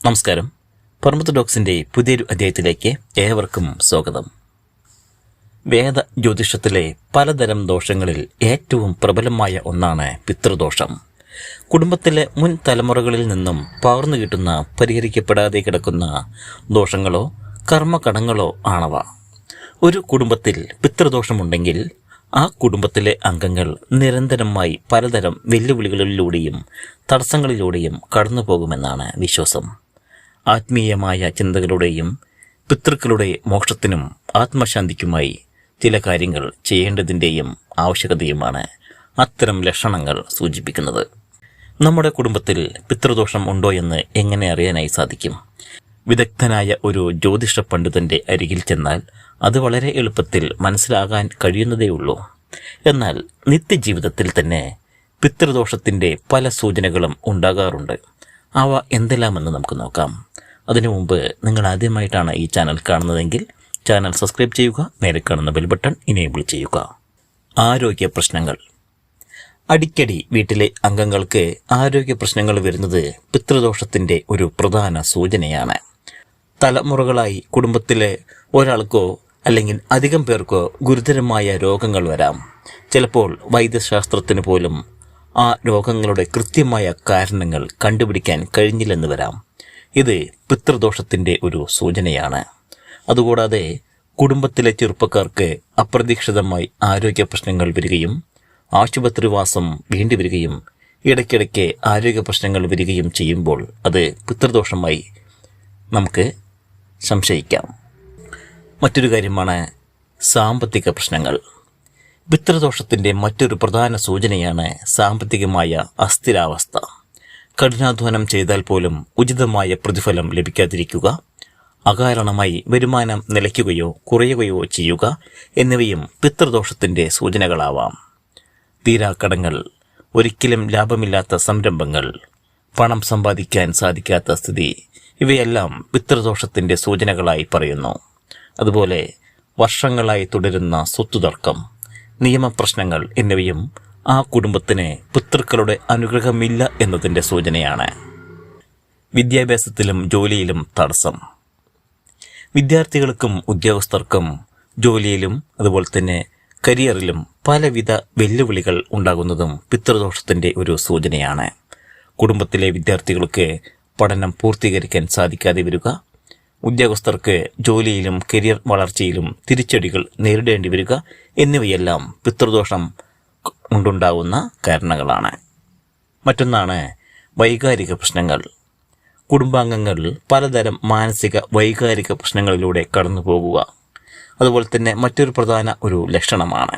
നമസ്കാരം. പറമ്പത്ത് ഡോക്സിൻ്റെ പുതിയൊരു അധ്യായത്തിലേക്ക് ഏവർക്കും സ്വാഗതം. വേദ ജ്യോതിഷത്തിലെ പലതരം ദോഷങ്ങളിൽ ഏറ്റവും പ്രബലമായ ഒന്നാണ് പിതൃദോഷം. കുടുംബത്തിലെ മുൻ തലമുറകളിൽ നിന്നും പകർന്നു കിട്ടുന്ന പരിഹരിക്കപ്പെടാതെ കിടക്കുന്ന ദോഷങ്ങളോ കർമ്മകടങ്ങളോ ആണവ. ഒരു കുടുംബത്തിൽ പിതൃദോഷമുണ്ടെങ്കിൽ ആ കുടുംബത്തിലെ അംഗങ്ങൾ നിരന്തരമായി പലതരം വെല്ലുവിളികളിലൂടെയും തടസ്സങ്ങളിലൂടെയും കടന്നു പോകുമെന്നാണ് വിശ്വാസം. ആത്മീയമായ ചിന്തകളുടെയും പിതൃക്കളുടെ മോക്ഷത്തിനും ആത്മശാന്തിക്കുമായി ചില കാര്യങ്ങൾ ചെയ്യേണ്ടതിൻ്റെയും ആവശ്യകതയുമാണ് അത്തരം ലക്ഷണങ്ങൾ സൂചിപ്പിക്കുന്നത്. നമ്മുടെ കുടുംബത്തിൽ പിതൃദോഷം ഉണ്ടോ എന്ന് എങ്ങനെ അറിയാനായി സാധിക്കും? വിദഗ്ധനായ ഒരു ജ്യോതിഷ പണ്ഡിതന്റെ അരികിൽ ചെന്നാൽ അത് വളരെ എളുപ്പത്തിൽ മനസ്സിലാകാൻ കഴിയുന്നതേയുള്ളൂ. എന്നാൽ നിത്യജീവിതത്തിൽ തന്നെ പിതൃദോഷത്തിൻ്റെ പല സൂചനകളും ഉണ്ടാകാറുണ്ട്. അവ എന്തെല്ലാമെന്ന് നമുക്ക് നോക്കാം. അതിനു മുമ്പ് നിങ്ങൾ ആദ്യമായിട്ടാണ് ഈ ചാനൽ കാണുന്നതെങ്കിൽ ചാനൽ സബ്സ്ക്രൈബ് ചെയ്യുക, നേരെ കാണുന്ന ബെൽ ബട്ടൺ ഇനേബിൾ ചെയ്യുക. ആരോഗ്യ പ്രശ്നങ്ങൾ. അടിക്കടി വീട്ടിലെ അംഗങ്ങൾക്ക് ആരോഗ്യ പ്രശ്നങ്ങൾ വരുന്നത് പിതൃദോഷത്തിൻ്റെ ഒരു പ്രധാന സൂചനയാണ്. തലമുറകളായി കുടുംബത്തിലെ ഒരാൾക്കോ അല്ലെങ്കിൽ അധികം പേർക്കോ ഗുരുതരമായ രോഗങ്ങൾ വരാം. ചിലപ്പോൾ വൈദ്യശാസ്ത്രത്തിന് പോലും ആ രോഗങ്ങളുടെ കൃത്യമായ കാരണങ്ങൾ കണ്ടുപിടിക്കാൻ കഴിഞ്ഞില്ലെന്ന് വരാം. ഇത് പിതൃദോഷത്തിൻ്റെ ഒരു സൂചനയാണ്. അതുകൂടാതെ കുടുംബത്തിലെ ചെറുപ്പക്കാർക്ക് അപ്രതീക്ഷിതമായി ആരോഗ്യ പ്രശ്നങ്ങൾ വരികയും ആശുപത്രിവാസം വേണ്ടിവരികയും ഇടയ്ക്കിടയ്ക്ക് ആരോഗ്യ പ്രശ്നങ്ങൾ വരികയും ചെയ്യുമ്പോൾ അത് പിതൃദോഷമായി നമുക്ക് സംശയിക്കാം. മറ്റൊരു കാര്യമാണ് സാമ്പത്തിക പ്രശ്നങ്ങൾ. പിതൃദോഷത്തിൻ്റെ മറ്റൊരു പ്രധാന സൂചനയാണ് സാമ്പത്തികമായ അസ്ഥിരാവസ്ഥ. കഠിനാധ്വാനം ചെയ്താൽ പോലും ഉചിതമായ പ്രതിഫലം ലഭിക്കാതിരിക്കുക, അകാരണമായി വരുമാനം നിലയ്ക്കുകയോ കുറയുകയോ ചെയ്യുക എന്നിവയും പിതൃദോഷത്തിൻ്റെ സൂചനകളാവാം. തീരാക്കടങ്ങൾ, ഒരിക്കലും ലാഭമില്ലാത്ത സംരംഭങ്ങൾ, പണം സമ്പാദിക്കാൻ സാധിക്കാത്ത സ്ഥിതി, ഇവയെല്ലാം പിതൃദോഷത്തിൻ്റെ സൂചനകളായി പറയുന്നു. അതുപോലെ വർഷങ്ങളായി തുടരുന്ന സ്വത്തുതർക്കം, നിയമപ്രശ്നങ്ങൾ എന്നിവയും ആ കുടുംബത്തിന് പിതൃക്കളുടെ അനുഗ്രഹമില്ല എന്നതിൻ്റെ സൂചനയാണ്. വിദ്യാഭ്യാസത്തിലും ജോലിയിലും തടസ്സം. വിദ്യാർത്ഥികൾക്കും ഉദ്യോഗസ്ഥർക്കും ജോലിയിലും അതുപോലെ തന്നെ കരിയറിലും പലവിധ വെല്ലുവിളികൾ ഉണ്ടാകുന്നതും പിതൃദോഷത്തിൻ്റെ ഒരു സൂചനയാണ്. കുടുംബത്തിലെ വിദ്യാർത്ഥികൾക്ക് പഠനം പൂർത്തീകരിക്കാൻ സാധിക്കാതെ വരിക, ഉദ്യോഗസ്ഥർക്ക് ജോലിയിലും കരിയർ വളർച്ചയിലും തിരിച്ചടികൾ നേരിടേണ്ടി വരിക എന്നിവയെല്ലാം പിതൃദോഷം കൊണ്ടുണ്ടാകുന്ന കാരണങ്ങളാണ്. മറ്റൊന്നാണ് വൈകാരിക പ്രശ്നങ്ങൾ. കുടുംബാംഗങ്ങൾ പലതരം മാനസിക വൈകാരിക പ്രശ്നങ്ങളിലൂടെ കടന്നു പോകുക അതുപോലെ തന്നെ മറ്റൊരു പ്രധാന ഒരു ലക്ഷണമാണ്.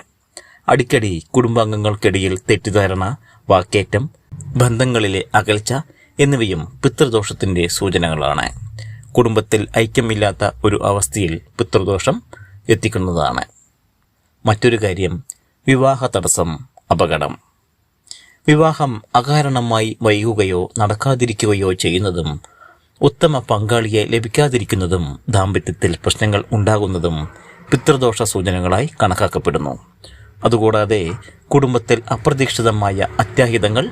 അടിക്കടി കുടുംബാംഗങ്ങൾക്കിടയിൽ തെറ്റിദ്ധാരണ, വാക്കേറ്റം, ബന്ധങ്ങളിലെ അകൽച്ച എന്നിവയും പിതൃദോഷത്തിൻ്റെ സൂചനകളാണ്. കുടുംബത്തിൽ ഐക്യമില്ലാത്ത ഒരു അവസ്ഥയിൽ പിതൃദോഷം എത്തിക്കുന്നതാണ്. മറ്റൊരു കാര്യം വിവാഹ തടസ്സം, അപകടം. വിവാഹം അകാരണമായി വൈകുകയോ നടക്കാതിരിക്കുകയോ ചെയ്യുന്നതും ഉത്തമ പങ്കാളിയെ ലഭിക്കാതിരിക്കുന്നതും ദാമ്പത്യത്തിൽ പ്രശ്നങ്ങൾ ഉണ്ടാകുന്നതും പിതൃദോഷ സൂചനകളായി കണക്കാക്കപ്പെടുന്നു. അതുകൂടാതെ കുടുംബത്തിൽ അപ്രതീക്ഷിതമായ അത്യാഹിതങ്ങൾ,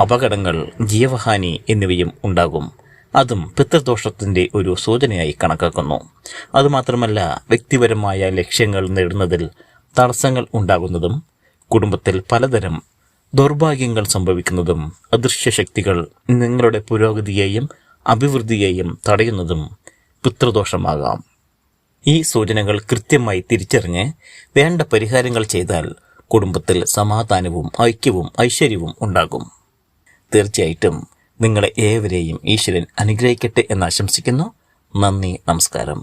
അപകടങ്ങൾ, ജീവഹാനി എന്നിവയും ഉണ്ടാകും. അതും പിതൃദോഷത്തിൻ്റെ ഒരു സൂചനയായി കണക്കാക്കുന്നു. അതുമാത്രമല്ല, വ്യക്തിപരമായ ലക്ഷ്യങ്ങൾ നേടുന്നതിൽ തടസ്സങ്ങൾ ഉണ്ടാകുന്നതും കുടുംബത്തിൽ പലതരം ദൗർഭാഗ്യങ്ങൾ സംഭവിക്കുന്നതും അദൃശ്യ ശക്തികൾ നിങ്ങളുടെ പുരോഗതിയെയും അഭിവൃദ്ധിയെയും തടയുന്നതും പിതൃദോഷമാകാം. ഈ സൂചനകൾ കൃത്യമായി തിരിച്ചറിഞ്ഞ് വേണ്ട പരിഹാരങ്ങൾ ചെയ്താൽ കുടുംബത്തിൽ സമാധാനവും ഐക്യവും ഐശ്വര്യവും ഉണ്ടാകും. തീർച്ചയായിട്ടും നിങ്ങളെ ഏവരെയും ഈശ്വരൻ അനുഗ്രഹിക്കട്ടെ എന്ന് ആശംസിക്കുന്നു. നന്ദി, നമസ്കാരം.